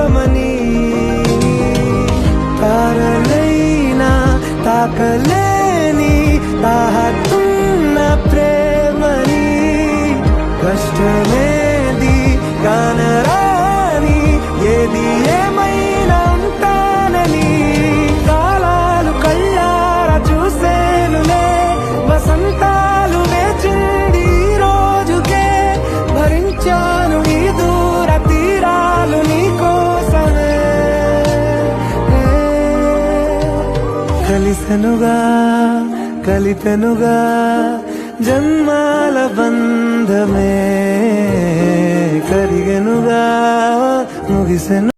దైవమని తారలైనా తాకలేని తాహతున్న ప్రేమని కష్టమేది కానరాని ఏది ఏమైనా ఉంటానని కాలాలు కళ్ళారా చూసేనులే వసంతాలు వేచింది ఈ రోజుకే భరించాను ఈ దూర తీరాలు నీ కోసమే కలిసెనుగా కలిపెనుగా జన్మాల బంధమే కరిగెనుగా ముగిసెను